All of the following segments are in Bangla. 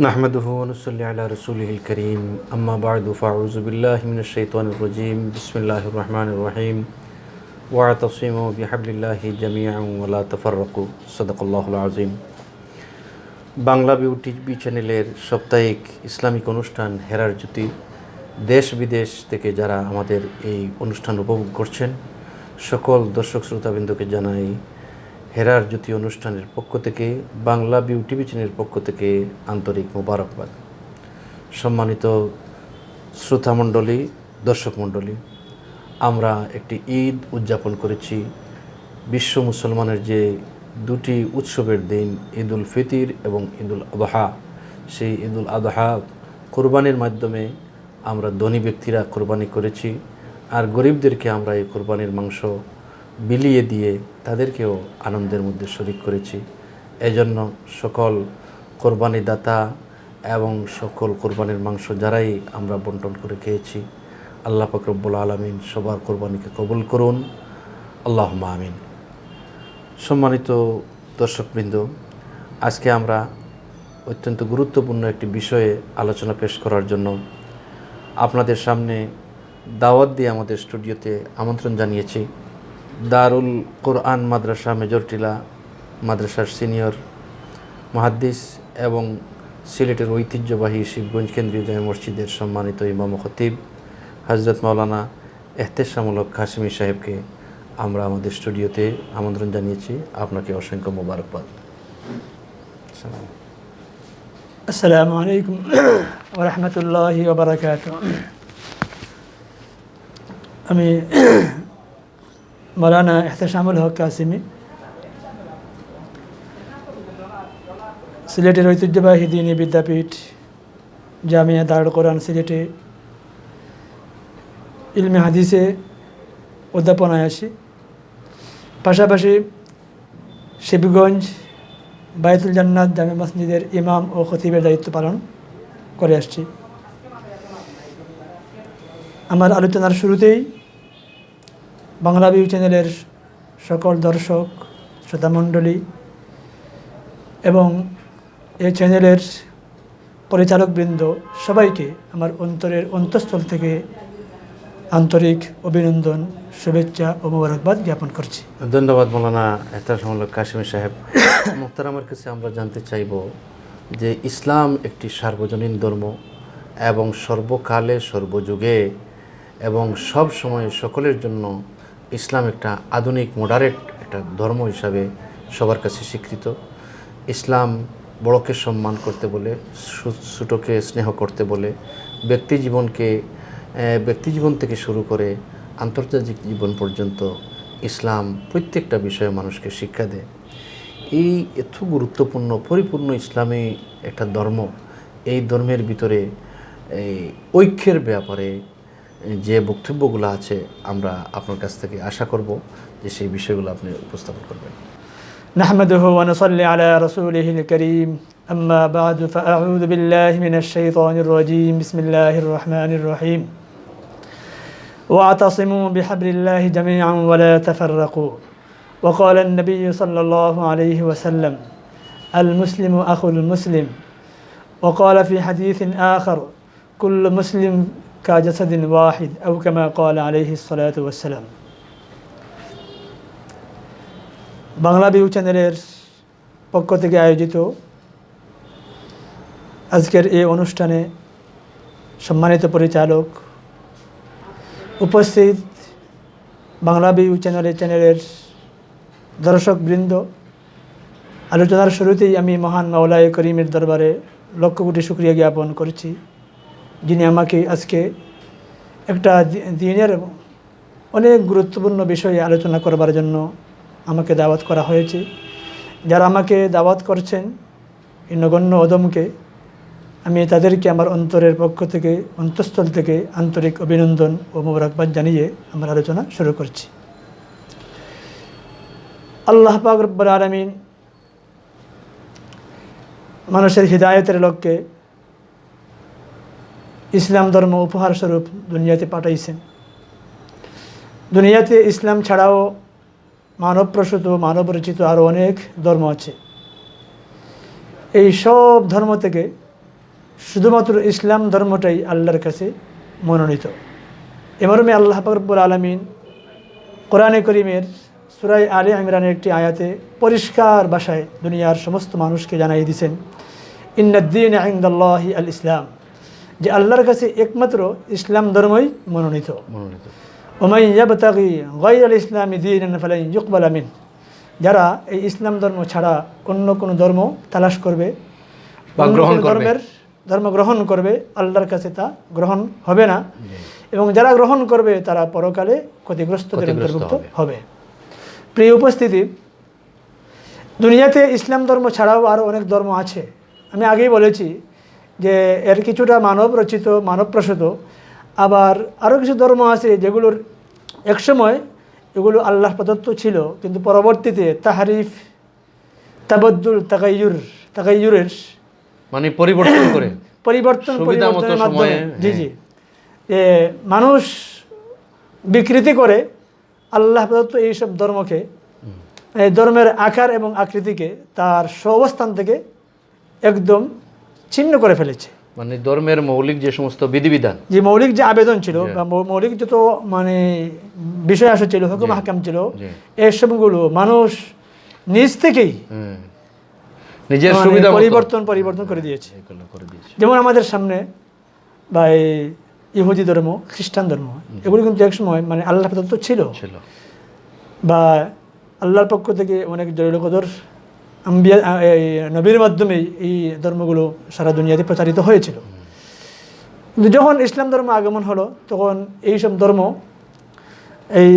নাহমাদুহু ওয়া নুসাল্লি আলা রাসূলিহিল কারীম আম্মা বা'দু ফাআউযু বিল্লাহি মিনাশ শাইতানির রাজীম বিসমিল্লাহির রাহমানির রাহিম ওয়া'তাসিমু বিহাবলিল্লাহি জামিআন ওয়া লা তাফাররাকু সাদাকাল্লাহুল আযীম। বাংলা টিভি চ্যানেলের সাপ্তাহিক ইসলামিক অনুষ্ঠান হেরার জ্যোতি, দেশ বিদেশ থেকে যারা আমাদের এই অনুষ্ঠান উপভোগ করছেন সকল দর্শক শ্রোতাবৃন্দকে জানাই হেরার জ্যোতি অনুষ্ঠানের পক্ষ থেকে, বাংলা টিভি চ্যানেলের পক্ষ থেকে আন্তরিক মোবারকবাদ। সম্মানিত শ্রোতামণ্ডলী, দর্শক মণ্ডলী, আমরা একটি ঈদ উদযাপন করেছি। বিশ্ব মুসলমানের যে দুটি উৎসবের দিন, ঈদ উল ফিতর এবং ঈদ উল আদহা, সেই ঈদ উল আদহা কোরবানির মাধ্যমে আমরা ধনী ব্যক্তিরা কোরবানি করেছি, আর গরিবদেরকে আমরা এই কোরবানির মাংস বিলিয়ে দিয়ে তাদেরকেও আনন্দের মধ্যে শরিক করেছি। এজন্য সকল কোরবানি দাতা এবং সকল কোরবানির মাংস যারাই আমরা বন্টন করে খেয়েছি, আল্লাহ পাক রব্বুল আলামিন সবার কোরবানিকে কবুল করুন, আল্লাহুম্মা আমিন। সম্মানিত দর্শকবৃন্দ, আজকে আমরা অত্যন্ত গুরুত্বপূর্ণ একটি বিষয়ে আলোচনা পেশ করার জন্য আপনাদের সামনে দাওয়াত দিয়ে আমাদের স্টুডিওতে আমন্ত্রণ জানিয়েছি। দারুল কোরআন মাদ্রাসা মেজরটিলা মাদ্রাসার সিনিয়র মুহাদ্দিস এবং সিলেটের ঐতিহ্যবাহী শিবগঞ্জ কেন্দ্রীয় জামে মসজিদের সম্মানিত ইমাম ও খতিব হযরত মাওলানা এহতেশামুল হক কাশিমি সাহেবকে আমরা আমাদের স্টুডিওতে আমন্ত্রণ জানিয়েছি। আপনাকে অসংখ্য মোবারকবাদ। আসসালামু আলাইকুম ওয়া রাহমাতুল্লাহি ওয়া বারাকাতুহু। আমি মাওলানা এহতেশামুল হক কাশিমি, সিলেটের ঐতিহ্যবাহী দ্বীনি বিদ্যাপীঠ জামিয়া দারুল কোরআন সিলেটে ইলমে হাদিসে অধ্যাপনায় আসি। পাশাপাশি শিবগঞ্জ বায়তুল জান্নাত জামে মসজিদের ইমাম ও খতিবের দায়িত্ব পালন করে আসছি। আমার আলোচনার শুরুতেই বাংলা ভিউ চ্যানেলের সকল দর্শক শ্রোতামণ্ডলী এবং এই চ্যানেলের পরিচালকবৃন্দ সবাইকে আমার অন্তঃস্থল থেকে আন্তরিক অভিনন্দন, শুভেচ্ছা ও মোবারকবাদ জ্ঞাপন করছি। ধন্যবাদ মৌলানা এহতেশামুল হক কাশিমি সাহেব। মুহতারামের কাছে আমরা জানতে চাইব যে ইসলাম একটি সার্বজনীন ধর্ম এবং সর্বকালে সর্বযুগে এবং সব সময় সকলের জন্য ইসলাম একটা আধুনিক মডারেট একটা ধর্ম হিসাবে সবার কাছে স্বীকৃত। ইসলাম বড়কে সম্মান করতে বলে, ছোটকে স্নেহ করতে বলে, ব্যক্তি জীবন থেকে শুরু করে আন্তর্জাতিক জীবন পর্যন্ত ইসলাম প্রত্যেকটা বিষয়ে মানুষকে শিক্ষা দেয়। এই এত গুরুত্বপূর্ণ পরিপূর্ণ ইসলামী একটা ধর্ম, এই ধর্মের ভিতরে এই ঐক্যের ব্যাপারে যে বক্তব্যগুলো আছে আমরা আপনার কাছ থেকে আশা করব যে সেই বিষয়গুলো আপনি উপস্থাপন করবেন। নাহমাদুহু ওয়া নুসাল্লি আলা রাসূলিহিল কারীম, আম্মা বা'দু ফাআউযু বিল্লাহি মিনাশ শাইতানির রাজীম, বিসমিল্লাহির রাহমানির রাহিম। ওয়া'তাসিমু বিহাবলিল্লাহি জামিআন ওয়া লা তাফাররাকু। ওয়া ক্বালা আন-নাবিয়্যু সাল্লাল্লাহু আলাইহি ওয়া সাল্লাম, আল মুসলিমু আখুল মুসলিম। ওয়া ক্বালা ফি হাদীসিন আখার, কুল্লু মুসলিম কাজাসাদিন ওয়াহিদ, আও কামা ক্বালা আলাইহিস সালাতু ওয়াস সালাম। বাংলা ভিউ চ্যানেলের পক্ষ থেকে আয়োজিত আজকের এই অনুষ্ঠানে সম্মানিত পরিচালক, উপস্থিত বাংলা ভিউ চ্যানেলের দর্শকবৃন্দ, আলোচনার শুরুতেই আমি মহান মাওলায়ে করিমের দরবারে লক্ষ কোটি শুকরিয়া জ্ঞাপন করছি, যিনি আমাকে আজকে একটা দিনের অনেক গুরুত্বপূর্ণ বিষয়ে আলোচনা করবার জন্য আমাকে দাওয়াত করা হয়েছে। যারা আমাকে দাওয়াত করছেন, এই নগণ্য অদমকে, আমি তাদেরকে আমার অন্তরের পক্ষ থেকে, অন্তঃস্থল থেকে আন্তরিক অভিনন্দন ও মোবারকবাদ জানিয়ে আমার আলোচনা শুরু করছি। আল্লাহ পাক রব্বুল আলামিন মানুষের হিদায়তের লক্ষ্যে ইসলাম ধর্ম উপহার স্বরূপ দুনিয়াতে পাঠাইছেন। দুনিয়াতে ইসলাম ছাড়াও মানবপ্রসূত মানবরচিত আরও অনেক ধর্ম আছে। এই সব ধর্ম থেকে শুধুমাত্র ইসলাম ধর্মটাই আল্লাহর কাছে মনোনীত। এ মর্মে আল্লাহ পাক রব্বুল আলামিন কোরআনে করিমের সূরা আলে ইমরানের একটি আয়াতে পরিষ্কার ভাষায় দুনিয়ার সমস্ত মানুষকে জানাই দিয়েছেন, ইন্নাদ-দীন ইনদাল্লাহি আল ইসলাম, যে আল্লাহর কাছে একমাত্র ইসলাম ধর্মই মনোনীত। ওমান ইয়াবতাগি গায়রাল ইসলামি দীনান ফালান ইউকবালা মিন, যারা এই ইসলাম ধর্ম ছাড়া অন্য কোনো ধর্ম তালাশ করবে বা ধর্ম গ্রহণ করবে, আল্লাহর কাছে তা গ্রহণ হবে না, এবং যারা গ্রহণ করবে তারা পরকালে ক্ষতিগ্রস্তদের অন্তর্ভুক্ত হবে। প্রিয় উপস্থিতি, দুনিয়াতে ইসলাম ধর্ম ছাড়াও আরও অনেক ধর্ম আছে। আমি আগেই বলেছি যে এর কিছুটা মানব রচিত, মানব প্রসূত, আবার আরও কিছু ধর্ম আছে যেগুলোর একসময় এগুলো আল্লাহ প্রদত্ত ছিল, কিন্তু পরবর্তীতে তাহারিফ, তাবদ্দুল, তাগাইয়ুরের মানে পরিবর্তনের মাধ্যমে মানুষ বিকৃতি করে আল্লাহ প্রদত্ত এইসব ধর্মকে, এই ধর্মের আকার এবং আকৃতিকে তার অবস্থান থেকে একদম ছিন্ন করে ফেলেছে। মানে ধর্মের মৌলিক যে সমস্ত বিধিবিধান, যে মৌলিক যে আবেদন ছিল বা মৌলিক যত মানে বিষয় আসা ছিল, হুকুম হাকাম ছিল, এসবগুলো মানুষ নিজ থেকেই নিজের সুবিধা পরিবর্তন করে দিয়েছে। যেমন আমাদের সামনে বা ইহুদি ধর্ম, খ্রিস্টান ধর্ম, এগুলো কিন্তু একসময় মানে আল্লাহ প্রদত্ত ছিল, বা আল্লাহর পক্ষ থেকে অনেক জলিল কদর আম্বিয়া নবীর মাধ্যমে এই ধর্মগুলো সারা দুনিয়াতে প্রচারিত হয়েছিল। কিন্তু যখন ইসলাম ধর্ম আগমন হলো, তখন এইসব ধর্ম এই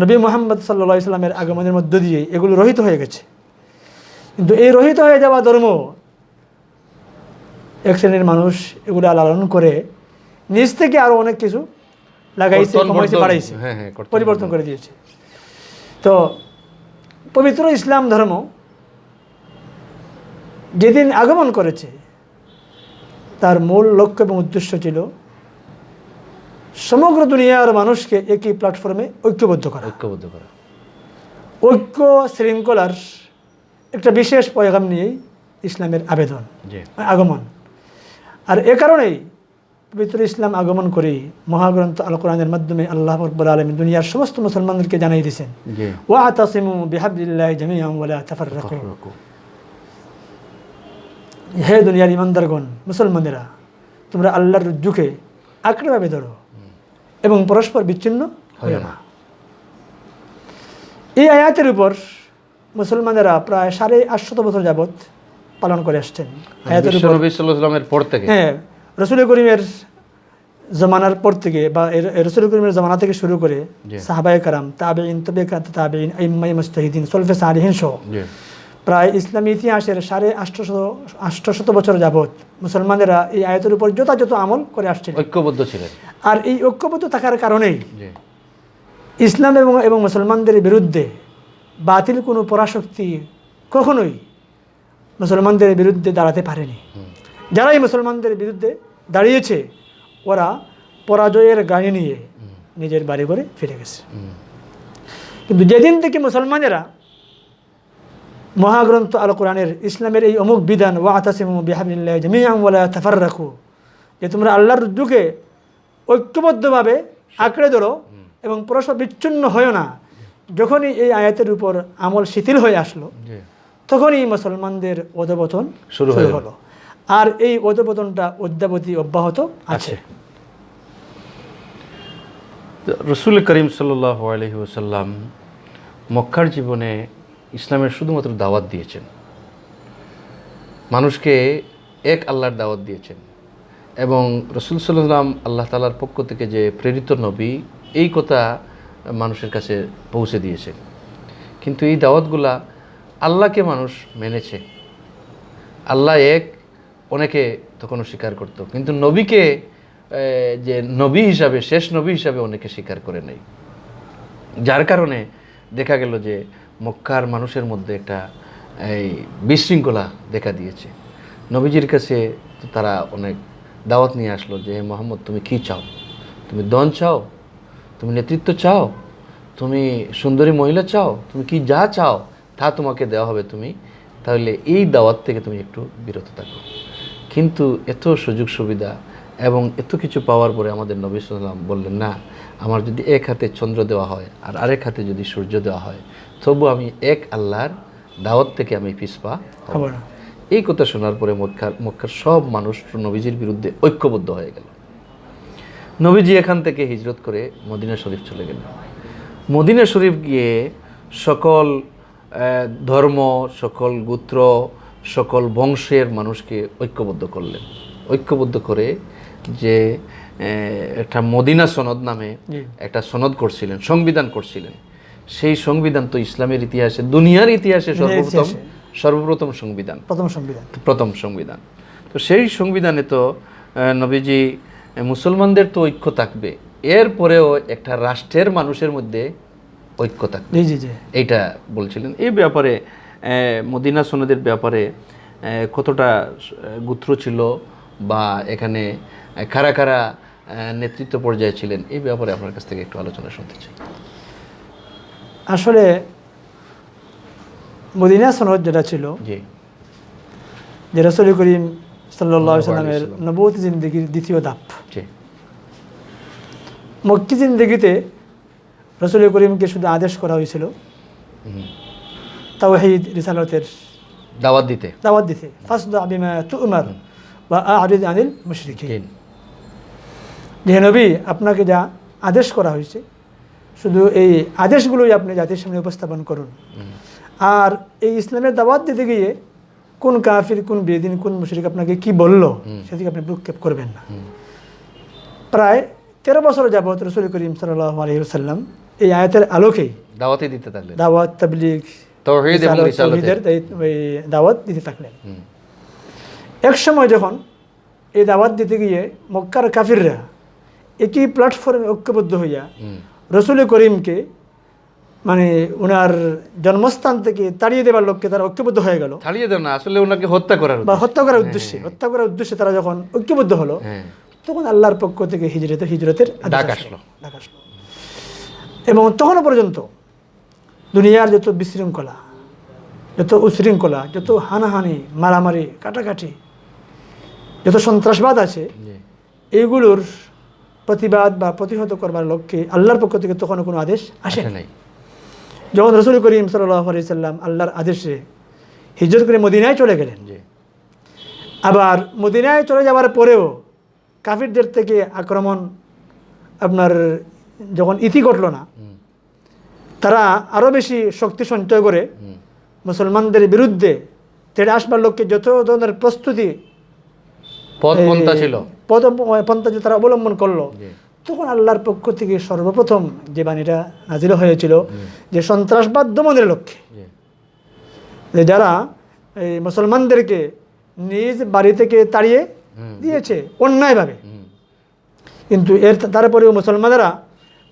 নবী মুহাম্মদ সাল্লাল্লাহু আলাইহি সাল্লামের আগমনের মধ্য দিয়ে এগুলো রহিত হয়ে গেছে। কিন্তু এই রহিত হয়ে যাওয়া ধর্ম এক শ্রেণীর মানুষ এগুলো লালন করে নিজ থেকে আরও অনেক কিছু লাগাইছে, কমাইছে, বাড়াইছে, পরিবর্তন করে দিয়েছে। তো পবিত্র ইসলাম ধর্ম যেদিন আগমন করেছে, তার মূল লক্ষ্য এবং উদ্দেশ্য ছিল সমগ্র দুনিয়ার মানুষকে একই প্ল্যাটফর্মে ঐক্যবদ্ধ করা, ঐক্য শৃঙ্খলার একটা বিশেষ পয়গাম নিয়েই ইসলামের আগমন। আর এ কারণেই পবিত্র ইসলাম আগমন করেই মহাগ্রন্থ আল কোরআনের মাধ্যমে আল্লাহ রাব্বুল আলামিন দুনিয়ার সমস্ত মুসলমানদেরকে জানাই দিয়েছেন, ওয়াতাসিমু বিহাবলিল্লাহি জামিআন ওয়া লা তাফাররাকু, হে দুনিয়ার ইমানদারগণ, মুসলমানেরা, তোমরা আল্লাহর রজ্জুকে আঁকড়েভাবে ধরো এবং পরস্পর বিচ্ছিন্ন হয়ো না। এই আয়াতের উপর মুসলমানেরা প্রায় 850 বছর যাবৎ পালন করে আসছেন। আয়াতের উপর নবী সাল্লাল্লাহু আলাইহি ওয়াসাল্লামের পর থেকে, রাসূল করিমের জামানার পর থেকে, বা রাসূল করিমের জামানা থেকে শুরু করে সাহাবায়ে কেরাম, তাবেঈন, তাবেঈন, আইম্মায়ে মুজতাহিদিন, সলফে সালিহিন সহ প্রায় ইসলামী ইতিহাসের 850 বছর যাবৎ মুসলমানেরা এই আয়াতের উপর যথাযথ আমল করে আসছেন, ঐক্যবদ্ধ ছিলেন। আর এই ঐক্যবদ্ধ থাকার কারণেই ইসলাম এবং মুসলমানদের বিরুদ্ধে বাতিল কোনো পরাশক্তি কখনোই মুসলমানদের বিরুদ্ধে দাঁড়াতে পারেনি। যারাই মুসলমানদের বিরুদ্ধে দাঁড়িয়েছে, ওরা পরাজয়ের গাড়ি নিয়ে নিজের বাড়ি ঘরে ফিরে গেছে। কিন্তু যেদিন থেকে মুসলমানেরা মহাগ্রন্থ আল কোরআনের ইসলামের এই অমুক বিধান, ওয়াতাসিমু বিহাবলিল্লাহি জামিআন ওয়া লা তাফাররাকু, যে তোমরা আল্লাহর রজ্জুকে ঐক্যবদ্ধভাবে আঁকড়ে ধরো এবং পরস্পর বিচ্ছিন্ন হয় না, যখনই এই আয়াতের উপর আমল শিথিল হয়ে আসলো, তখনই মুসলমানদের অধঃপতন শুরু হলো। আর এই অধঃপতনটা অদ্যাবধি অব্যাহত আছে। রাসূল করিম সাল্লাল্লাহু আলাইহি ওয়াসাল্লাম মক্কার জীবনে ইসলামের শুধুমাত্র দাওয়াত দিয়েছেন, মানুষকে এক আল্লাহর দাওয়াত দিয়েছেন, এবং রাসূল সাল্লাল্লাহু আলাইহি ওয়াসাল্লাম আল্লাহ তাআলার পক্ষ থেকে যে প্রেরিত নবী, এই কথা মানুষের কাছে পৌঁছে দিয়েছেন। কিন্তু এই দাওয়াতগুলা আল্লাহকে মানুষ মেনেছে, আল্লাহ এক, অনেকে তখনও স্বীকার করত, কিন্তু নবীকে যে নবী হিসাবে, শেষ নবী হিসাবে অনেকে স্বীকার করে নাই। যার কারণে দেখা গেল যে মক্কার মানুষের মধ্যে একটা এই বিশৃঙ্খলা দেখা দিয়েছে। নবীজির কাছে তারা অনেক দাওয়াত নিয়ে আসলো যে মুহাম্মদ, তুমি কি চাও? তুমি ধন চাও? তুমি নেতৃত্ব চাও? তুমি সুন্দরী মহিলা চাও? তুমি কি যা চাও তা তোমাকে দেওয়া হবে, তুমি তাহলে এই দাওয়াত থেকে তুমি একটু বিরত থাকো। কিন্তু এত সুযোগ সুবিধা এবং এত কিছু পাওয়ার পরে আমাদের নবী সাল্লাল্লাহু আলাইহি ওয়াসাল্লাম বললেন, না, আমার যদি এক হাতে চন্দ্র দেওয়া হয় আর আরেক হাতে যদি সূর্য দেওয়া হয়, তবু আমি এক আল্লাহর দাওয়াত থেকে আমি পিছপা হব না। এই কথা শোনার পরে মক্কার সব মানুষ নবীজির বিরুদ্ধে ঐক্যবদ্ধ হয়ে গেল। নবীজি এখান থেকে হিজরত করে মদিনা শরীফ চলে গেলেন। মদিনা শরীফ গিয়ে সকল ধর্ম, সকল গোত্র, সকল বংশের মানুষকে ঐক্যবদ্ধ করলেন। ঐক্যবদ্ধ করে যে একটা মদিনা সনদ নামে একটা সনদ করছিলেন, সংবিধান করছিলেন। সেই সংবিধান তো ইসলামের ইতিহাসে, দুনিয়ার ইতিহাসে সর্বপ্রথম সংবিধান, প্রথম সংবিধান। তো সেই সংবিধানে তো নবীজি মুসলমানদের তো ঐক্য থাকবে, এরপরেও একটা রাষ্ট্রের মানুষের মধ্যে ঐক্য থাকবে, এইটা বলছিলেন। এই ব্যাপারে মদিনা সনদের ব্যাপারে কতটা গোত্র ছিল বা এখানে কারা কারা নেতৃত্ব পর্যায়ে ছিলেন, এই ব্যাপারে আপনার কাছ থেকে একটু আলোচনা শুনতে চাই। আসলে মদিনা সনদ যেটা ছিল, যে রাসূল করিম সাল্লাল্লাহু আলাইহি ওয়াসাল্লামের নবুয়ত জিন্দেগির দ্বিতীয় ধাপ। মক্কি জিন্দেগিতে রাসূল করিমকে শুধু আদেশ করা হয়েছিল তাওহীদ রিসালাতের দাওয়াত দিতে, ফাসদা বিমা তু'মার ওয়া আ'রিদ আনিল মুশরিকিন। যে নবী, আপনাকে যা আদেশ করা হয়েছে শুধু এই আদেশগুলোই আপনি জাতির সামনে উপস্থাপন করুন। আর এই ইসলামের দাওয়াত দিতে গিয়ে কোন কাফির, কোন বেদিন, কোন মুশরিক আপনাকে কি বলল সেদিকে আপনি ভ্রুক্ষেপ করবেন না। প্রায় 13 বছর যাবত রাসূল করিম সাল্লাল্লাহু আলাইহি ওয়াসাল্লাম এই আয়াতের আলোকেই দাওয়াতই দিতে থাকলেন, দাওয়াত, তাবলীগ, তাওহীদ এবং রিসালাতের দাওয়াত দিতে থাকলেন। এক সময় যখন এই দাওয়াত দিতে গিয়ে মক্কার কাফিররা একই প্ল্যাটফর্মে ঐক্যবদ্ধ হইয়া রাসূল করিমকে মানে ওনার জন্মস্থান থেকে তাড়িয়ে দেবার লক্ষ্যে তারা ঐক্যবদ্ধ হয়ে গেল। তাড়িয়ে দেন না, আসলে ওনাকে হত্যা করার উদ্দেশ্যে তারা যখন ঐক্যবদ্ধ হলো, তখন আল্লাহর পক্ষ থেকে হিজরতের ডাক আসলো। এবং তখনও পর্যন্ত দুনিয়ার যত বিশৃঙ্খলা, যত উশৃঙ্খলা, যত হানাহানি, মারামারি, কাটাকাটি, যত সন্ত্রাসবাদ আছে, এইগুলোর প্রতিবাদ বা প্রতিহত করবার লক্ষ্যে আল্লাহর পক্ষ থেকে তখনও কোনো আদেশ আসে নাই। যখন রাসূল করিম সাল্লাল্লাহু আলাইহি ওয়াসাল্লাম আল্লাহর আদেশে হিজরত করে মদিনায় চলে গেলেন, আবার মদিনায় চলে যাওয়ার পরেও কাফিরদের থেকে আক্রমণ আপনার যখন ইতি ঘটল না, তারা আরও বেশি শক্তি সঞ্চয় করে মুসলমানদের বিরুদ্ধে তেড়ে আসবার লক্ষ্যে যত ধরনের প্রস্তুতি পন্থা তারা অবলম্বন করলো, তখন আল্লাহর পক্ষ থেকে সর্বপ্রথম যে বাণীটা নাজিল হয়েছিল যে সন্ত্রাসবাদ দমনের লক্ষ্যে, যে যারা এই মুসলমানদেরকে নিজ বাড়ি থেকে তাড়িয়ে দিয়েছে অন্যায়ভাবে, কিন্তু তারপরেও মুসলমানেরা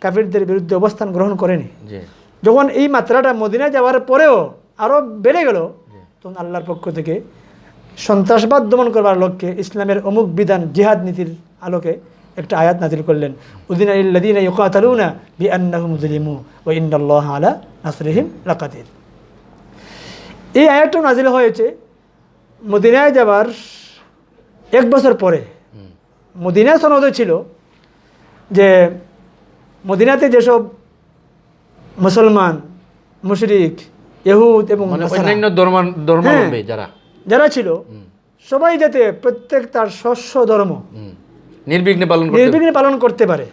কাফিরদের বিরুদ্ধে অবস্থান গ্রহণ করেনি। যখন এই মাত্রাটা মদিনায় যাওয়ার পরেও আরও বেড়ে গেল, তখন আল্লাহর পক্ষ থেকে সন্ত্রাসবাদ দমন করবার লক্ষ্যে ইসলামের অমুক বিধান জিহাদ নীতির আলোকে একটা আয়াত নাজিল করলেন, উযিনা লিল্লাযীনা ইউকাতালুনা বিআন্নাহুম যুলিমু ওয়া ইন্নাল্লাহা আলা নাসরিহিম লাকাদির। এই আয়াতটা নাজিল হয়েছে মদিনায় যাবার 1 বছর পরে। মদিনা সনদে ছিল যে মদিনাতে যেসব মুসলমান, মুশরিক, ইহুদ এবং অন্যান্য ধর্মাবলম্বী যারা ছিল, সবাই যাতে প্রত্যেক তার স্বস্ব ধর্ম নির্বিঘ্নে পালন করতে পারে,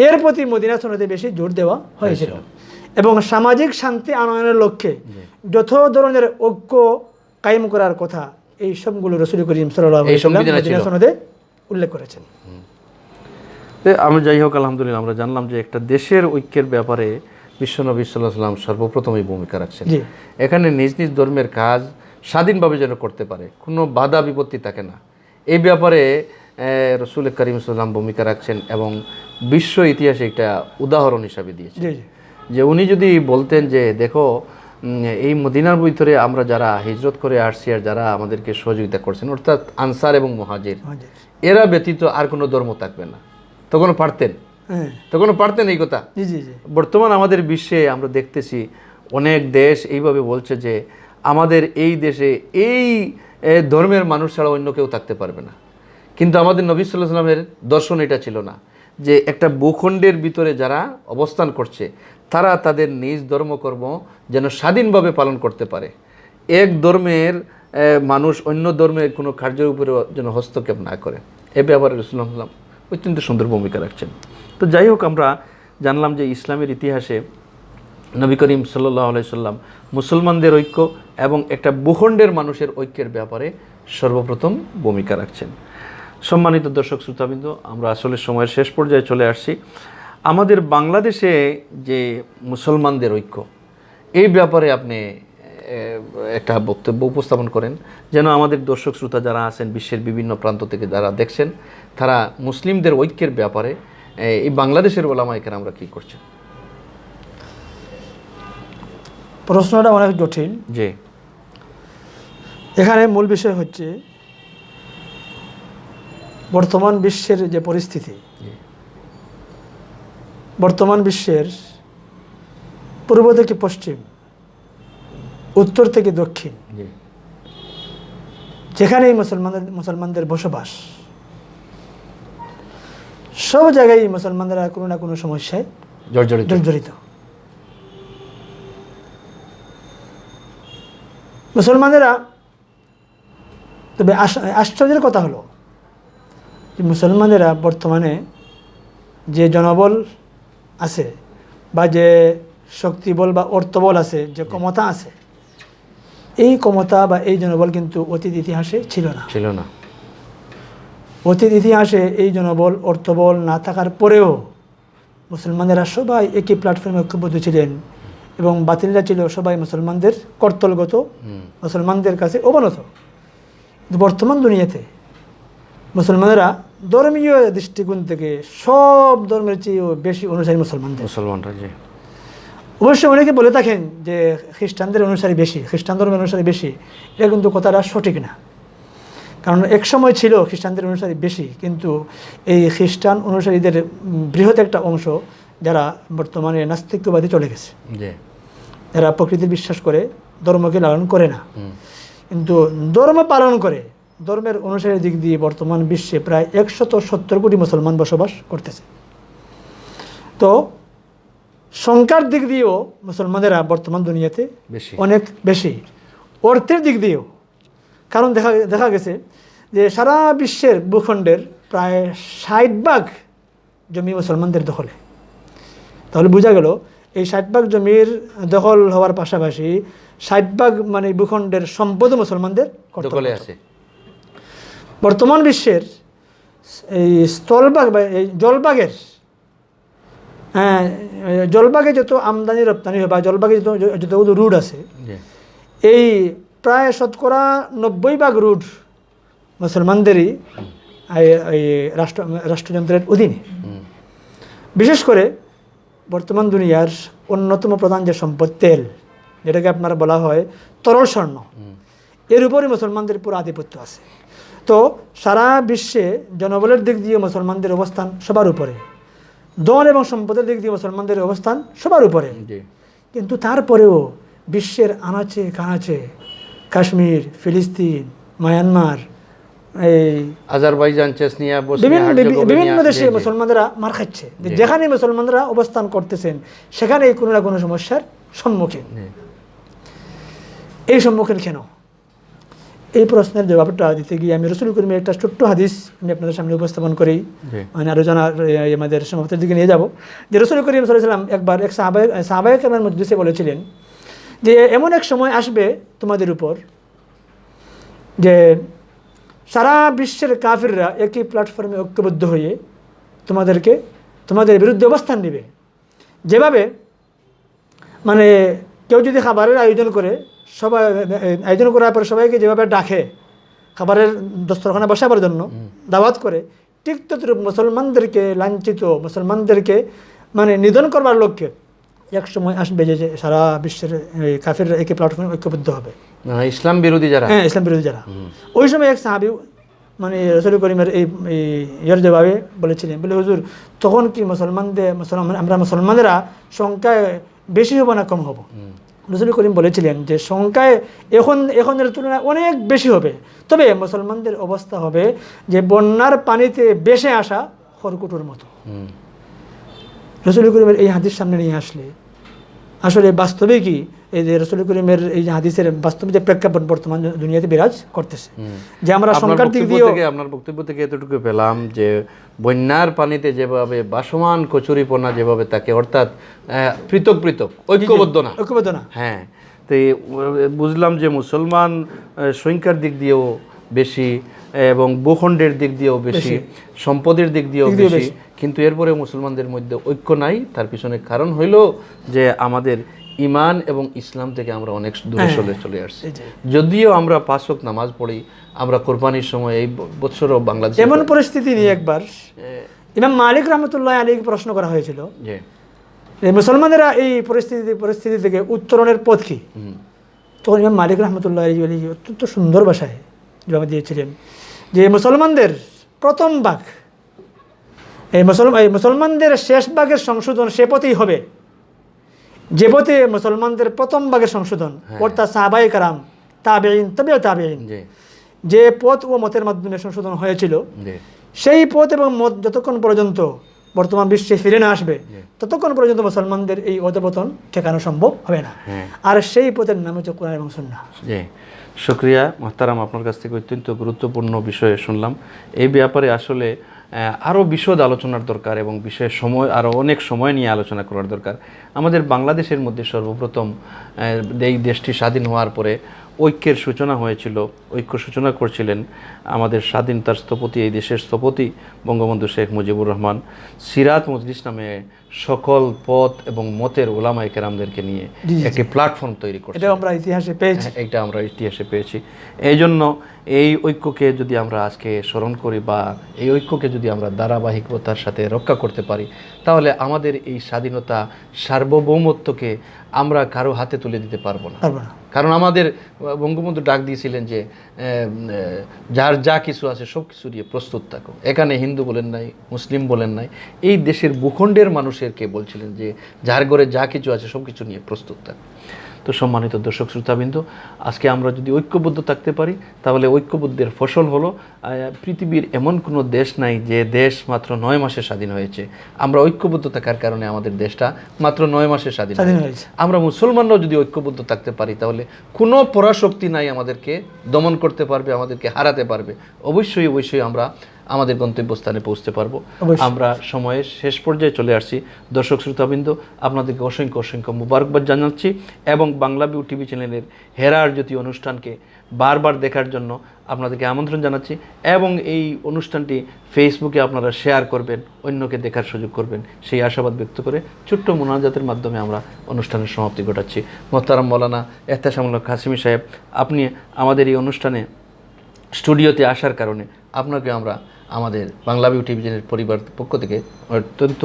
এর প্রতি মদিনা সনদে বেশি জোর দেওয়া হয়েছিল। এবং সামাজিক শান্তি আনয়নের লক্ষ্যে যত ধরনের ঐক্য কায়েম করার কথা, এই সবগুলো রাসূল করিম সাল্লাল্লাহু আলাইহি ওয়াসাল্লাম মদিনা সনদে উল্লেখ করেছেন। আমরা যাই হোক, আলহামদুলিল্লাহ, আমরা জানলাম যে একটা দেশের ঐক্যের ব্যাপারে বিশ্বনবী সাল্লাল্লাহু আলাইহি ওয়াসাল্লাম সর্বপ্রথমই ভূমিকা রাখছেন। এখানে নিজ নিজ ধর্মের কাজ স্বাধীনভাবে যেন করতে পারে, কোনো বাধা বিপত্তি থাকে না, এই ব্যাপারে রাসূল করিম সাল্লাল্লাহু আলাইহি ওয়াসাল্লাম ভূমিকা রাখছেন এবং বিশ্ব ইতিহাসে একটা উদাহরণ হিসাবে দিয়েছেন। যে উনি যদি বলতেন যে দেখো, এই মদিনার ভিতরে আমরা যারা হিজরত করে আসছি আর যারা আমাদেরকে সহযোগিতা করছেন, অর্থাৎ আনসার এবং মুহাজির, এরা ব্যতীত আর কোনো ধর্ম থাকবে না, তখনও পারতেন এই কথা। বর্তমান আমাদের বিশ্বে আমরা দেখতেছি অনেক দেশ এইভাবে বলছে যে আমাদের এই দেশে এই ধর্মের মানুষ ছাড়া অন্য কেউ থাকতে পারবে না। কিন্তু আমাদের নবী সাল্লাল্লাহু আলাইহি ওয়াসাল্লামের দর্শন এটা ছিল না, যে একটা ভূখণ্ডের ভিতরে যারা অবস্থান করছে তারা তাদের নিজ ধর্মকর্ম যেন স্বাধীনভাবে পালন করতে পারে। এক ধর্মের মানুষ অন্য ধর্মের কোনো কার্যের উপরে যেন হস্তক্ষেপ না করে, এ ব্যাপারে রাসূলুল্লাহ সাল্লাল্লাহু আলাইহি ওয়াসাল্লাম অত্যন্ত সুন্দর ভূমিকা রাখছেন। তো যাই হোক, আমরা জানলাম যে ইসলামের ইতিহাসে নবী করিম সাল্লাল্লাহু আলাইহি সাল্লাম মুসলমানদের ঐক্য এবং একটা ভূখণ্ডের মানুষের ঐক্যের ব্যাপারে সর্বপ্রথম ভূমিকা রাখছেন। সম্মানিত দর্শক শ্রোতাবৃন্দ, আমরা আসলে সময়ের শেষ পর্যায়ে চলে আসছি। আমাদের বাংলাদেশে যে মুসলমানদের ঐক্য, এই ব্যাপারে আপনি একটা বক্তব্য উপস্থাপন করেন, যেন আমাদের দর্শক শ্রোতা যারা আছেন বিশ্বের বিভিন্ন প্রান্ত থেকে যারা দেখছেন, তারা মুসলিমদের ঐক্যের ব্যাপারে এই বাংলাদেশের ওলামায়ে কেরামরা কী করছেন। প্রশ্নটা অনেক জটিল। জি, এখানে মূল বিষয় হচ্ছে বর্তমান বিশ্বের যে পরিস্থিতি, বর্তমান বিশ্বের পূর্ব থেকে পশ্চিম, উত্তর থেকে দক্ষিণ, যেখানেই মুসলমানদের বসবাস, সব জায়গায় মুসলমানরা কোনো না কোনো সমস্যায় জর্জরিত। মুসলমানেরা, তবে আশ্চর্যের কথা হলো যে মুসলমানেরা বর্তমানে যে জনবল আছে বা যে শক্তিবল বা অর্থবল আছে, যে ক্ষমতা আছে, এই ক্ষমতা বা এই জনবল কিন্তু অতীত ইতিহাসে ছিল না। অতীত ইতিহাসে এই জনবল অর্থবল না থাকার পরেও মুসলমানেরা সবাই একই প্ল্যাটফর্মে ঐক্যবদ্ধ ছিলেন এবং বাতিলরা ছিল সবাই মুসলমানদের কর্তলগত, মুসলমানদের কাছে অবনত। কিন্তু বর্তমান দুনিয়াতে মুসলমানেরা ধর্মীয় দৃষ্টিকোণ থেকে সব ধর্মের চেয়েও বেশি অনুসারী মুসলমানরা। অবশ্যই অনেকে বলে থাকেন যে খ্রিস্টানদের অনুসারী বেশি, খ্রিস্টান ধর্মের অনুসারী বেশি। এটা কিন্তু কথাটা সঠিক না, কারণ এক সময় ছিল খ্রিস্টানদের অনুসারী বেশি, কিন্তু এই খ্রিস্টান অনুসারীদের বৃহৎ একটা অংশ যারা বর্তমানে নাস্তিকবাদী চলে গেছে, যারা প্রকৃতির বিশ্বাস করে, ধর্মকে লালন করে না, কিন্তু ধর্ম পালন করে। ধর্মের অনুসারীর দিক দিয়ে বর্তমান বিশ্বে প্রায় 170 কোটি মুসলমান বসবাস করতেছে। তো সংখ্যার দিক দিয়েও মুসলমানেরা বর্তমান দুনিয়াতে অনেক বেশি, অর্থের দিক দিয়েও। কারণ দেখা গেছে যে সারা বিশ্বের ভূখণ্ডের প্রায় 60% জমি মুসলমানদের দখলে। তাহলে বোঝা গেল এই 60% জমির দখল হওয়ার পাশাপাশি 60% মানে ভূখণ্ডের সম্পদ মুসলমানদের দখলে আছে। বর্তমান বিশ্বের এই স্থলভাগ বা এই জলভাগে যত আমদানি রপ্তানি হয় বা জলভাগে যতগুলো রুট আছে, এই প্রায় শতকরা 90% রুট মুসলমানদেরই এই রাষ্ট্রযন্ত্রের অধীনে। বিশেষ করে বর্তমান দুনিয়ার অন্যতম প্রধান যে সম্পদ তেল, যেটাকে আপনারা বলা হয় তরল স্বর্ণ, এর উপরে মুসলমানদের পুরো আধিপত্য আছে। তো সারা বিশ্বে জনবলের দিক দিয়ে মুসলমানদের অবস্থান সবার উপরে, ধন এবং সম্পদের দিক দিয়ে মুসলমানদের অবস্থান সবার উপরে। কিন্তু তারপরেও বিশ্বের আনাচে কানাচে, কাশ্মীর, ফিলিস্তিন, মায়ানমার, এই আজারবাইজান, চেচনিয়া, বিভিন্ন দেশে মুসলমানরা মার খাচ্ছে। যেখানে মুসলমানরা অবস্থান করতেছেন সেখানেই কোনো না কোনো সমস্যার সম্মুখীন। এই সম্মুখীন কেন? এই প্রশ্নের জবাবটা দিতে গিয়ে আমি রাসূল করিমের একটা ছোট্ট হাদিস আমি আপনাদের সামনে উপস্থাপন করি, মানে আলোচনা আমাদের সমাপ্তির দিকে নিয়ে যাব। যে রাসূল করিম সাল্লাল্লাহু আলাইহি ওয়াসাল্লাম একবার এক সাহাবায়ে কেরামের মজলিসে বলেছিলেন যে এমন এক সময় আসবে তোমাদের উপর যে সারা বিশ্বের কাফিররা একই প্ল্যাটফর্মে ঐক্যবদ্ধ হয়ে তোমাদের বিরুদ্ধে অবস্থান নেবে। যেভাবে মানে কেউ যদি খাবারের আয়োজন করে, সবাই আয়োজন করার পর সবাইকে যেভাবে ডাকে খাবারের দস্তরখানে বসাবার জন্য দাওয়াত করে, ঠিক তদ্রূপ মুসলমানদেরকে লাঞ্ছিত, মুসলমানদেরকে মানে নিধন করবার লক্ষ্যে এক সময় আসবে যে সারা বিশ্বের কাফিররা একই প্ল্যাটফর্মে ঐক্যবদ্ধ হবে, ইসলাম বিরোধী যারা। হ্যাঁ, ইসলাম বিরোধী যারা। ওই সময় এক সাহাবী মানে রাসূল করিমের এর জবাবে বলেছিলেন, বলে হুজুর তখন কি আমরা মুসলমানেরা সংখ্যায় বেশি হব না কম হব? রাসূল করিম বলেছিলেন যে সংখ্যায় এখনের তুলনায় অনেক বেশি হবে, তবে মুসলমানদের অবস্থা হবে যে বন্যার পানিতে ভেসে আসা খড়কুটোর মতো। রাসূল করিমের এই হাদিস সামনে নিয়ে আসলে আসলে বাস্তবে কি এই যে রাসূল করিমের এই যে হাদিসের বাস্তবে যে প্রেক্ষাপট বর্তমান দুনিয়াতে বিরাজ করতেছে, যে আমরা সংখ্যার দিক দিয়ে আপনার বক্তব্য থেকে এতটুকু পেলাম যে বন্যার পানিতে যেভাবে বাসমান কচুরিপনা যেভাবে থাকে, অর্থাৎ পৃথক পৃথক, ঐক্যবদ্ধ না। হ্যাঁ, তো বুঝলাম যে মুসলমান সংখ্যার দিক দিয়েও বেশি এবং ভূখণ্ডের দিক দিয়েও বেশি, সম্পদের দিক দিয়েও বেশি, কিন্তু এরপরে মুসলমানদের মধ্যে ঐক্য নাই। তার পিছনে কারণ হইল যে আমাদের ইমান এবং ইসলাম থেকে আমরা অনেক দূরে চলে আসছি। যদিও আমরা 5 ওয়াক্ত নামাজ পড়ি, আমরা কোরবানির সময় এই বছরও বাংলাদেশ এমন পরিস্থিতি নিয়ে একবার ইমাম মালিক রহমতুল্লাহ আলাইহি প্রশ্ন করা হয়েছিল যে মুসলমানেরা এই পরিস্থিতি থেকে উত্তরণের পথ কি। তখন ইমাম মালিক রহমতুল্লাহ আলাইহি অত্যন্ত সুন্দর ভাষায় জবাব দিয়েছিলেন যে মুসলমানদের প্রথম ভাগ, এই মুসলমানদের শেষ ভাগের সংশোধন সে পথেই হবে যে পথে মুসলমানদের প্রথম ভাগের সংশোধন, অর্থাৎ সাহাবায়ে কেরাম, তাবেঈন, তাবেঈ তাবেঈন, যে পথ ও মতের মাধ্যমে সংশোধন হয়েছিল, সেই পথ এবং মত যতক্ষণ পর্যন্ত বর্তমান বিশ্বে ফিরে না আসবে ততক্ষণ পর্যন্ত মুসলমানদের এই অধঃপতন ঠেকানো সম্ভব হবে না। আর সেই পথের নাম হচ্ছে কোরআন এবং সুন্নাহ। শুকরিয়া মোহতারাম, আপনার কাছ থেকে অত্যন্ত গুরুত্বপূর্ণ বিষয়ে শুনলাম। এই ব্যাপারে আসলে আরও বিশদ আলোচনার দরকার এবং বিষয়ে আরও অনেক সময় নিয়ে আলোচনা করার দরকার। আমাদের বাংলাদেশের মধ্যে সর্বপ্রথম এই দেশটি স্বাধীন হওয়ার পরে ঐক্যের সূচনা হয়েছিল, ঐক্য সূচনা করছিলেন আমাদের স্বাধীনতার স্থপতি, এই দেশের স্থপতি বঙ্গবন্ধু শেখ মুজিবুর রহমান। সিরাত মজলিস নামে সকল পথ এবং মতের ওলামায়ে কেরামদেরকে নিয়ে একটি প্ল্যাটফর্ম তৈরি করছে। এটা আমরা ইতিহাসে পেয়েছি। এই জন্য এই ঐক্যকে যদি আমরা আজকে স্মরণ করি বা এই ঐক্যকে যদি আমরা ধারাবাহিকতার সাথে রক্ষা করতে পারি, তাহলে আমাদের এই স্বাধীনতা, সার্বভৌমত্বকে আমরা কারো হাতে তুলে দিতে পারবো না। কারণ আমাদের বঙ্গবন্ধু ডাক দিয়েছিলেন যে যার যা কিছু আছে সব কিছু নিয়ে প্রস্তুত থাকো। এখানে হিন্দু বলেন নাই, মুসলিম বলেন নাই, এই দেশের ভূখণ্ডের মানুষেরকে বলছিলেন যে যার ঘরে যা কিছু আছে সব কিছু নিয়ে প্রস্তুত থাকো। তো সম্মানিত দর্শক শ্রোতাবৃন্দ, আজকে আমরা যদি ঐক্যবদ্ধ থাকতে পারি তাহলে ঐক্যবদ্ধের ফসল হলো পৃথিবীর এমন কোনো দেশ নাই যে দেশ মাত্র 9 মাসে স্বাধীন হয়েছে। আমরা ঐক্যবদ্ধ থাকার কারণে আমাদের দেশটা মাত্র 9 মাসে স্বাধীন হয়েছে। আমরা মুসলমানরাও যদি ঐক্যবদ্ধ থাকতে পারি তাহলে কোনো পরাশক্তি নাই আমাদেরকে দমন করতে পারবে, আমাদেরকে হারাতে পারবে। অবশ্যই আমরা আমাদের গন্তব্যস্থানে পৌঁছতে পারবো। আমরা সময়ের শেষ পর্যায়ে চলে আসছি। দর্শক শ্রোতাবৃন্দ, আপনাদেরকে অসংখ্য মুবারকবাদ জানাচ্ছি এবং বাংলা ভিউ টিভি চ্যানেলের হেরার জ্যোতি অনুষ্ঠানকে বারবার দেখার জন্য আপনাদেরকে আমন্ত্রণ জানাচ্ছি এবং এই অনুষ্ঠানটি ফেসবুকে আপনারা শেয়ার করবেন, অন্যকে দেখার সুযোগ করবেন, সেই আশাবাদ ব্যক্ত করে ছোট্ট মোনাজাতের মাধ্যমে আমরা অনুষ্ঠানের সমাপ্তি ঘটাচ্ছি। মোহতারাম মাওলানা এহতেশামুল হক হাশিমি সাহেব, আপনি আমাদের এই অনুষ্ঠানে স্টুডিওতে আসার কারণে আপনাকে আমরা আমাদের বাংলা ভিউ টিভি চ্যানেলের পরিবার পক্ষ থেকে অত্যন্ত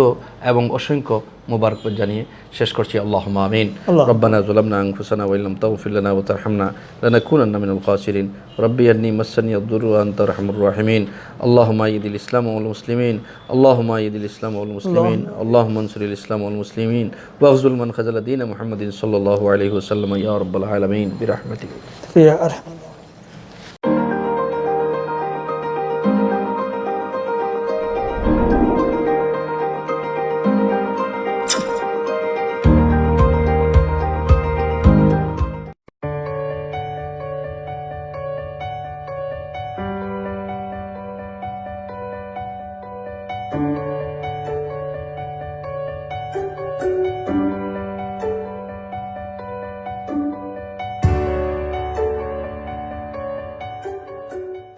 এবং অসংখ্য মুবারকবাদ জানিয়ে শেষ করছি। আল্লাহুম্মা আমিন। রব্বানা যালামনা আনফুসানা ওয়া ইল্লাম তাগফির লানা ওয়া তারহামনা লানাকুনান্না মিনাল খাসিরিন। রাব্বি আন্নী মাসানি আদ-দুররু ওয়া আনতা আরহামুর রাহিমিন। আল্লাহুম্মা আইয়িদিল ইসলাম ওয়াল মুসলিমিন, আল্লাহুম্মা আইয়িদিল ইসলাম ওয়াল মুসলিমিন, আল্লাহুম্মা আনসুরিল ইসলাম ওয়াল মুসলিমিন ওয়াগজুল মান খাযালা দীন মুহাম্মাদিন সাল্লাল্লাহু আলাইহি ওয়াসাল্লাম ইয়া রাব্বাল আলামিন বিরহমাতিকা।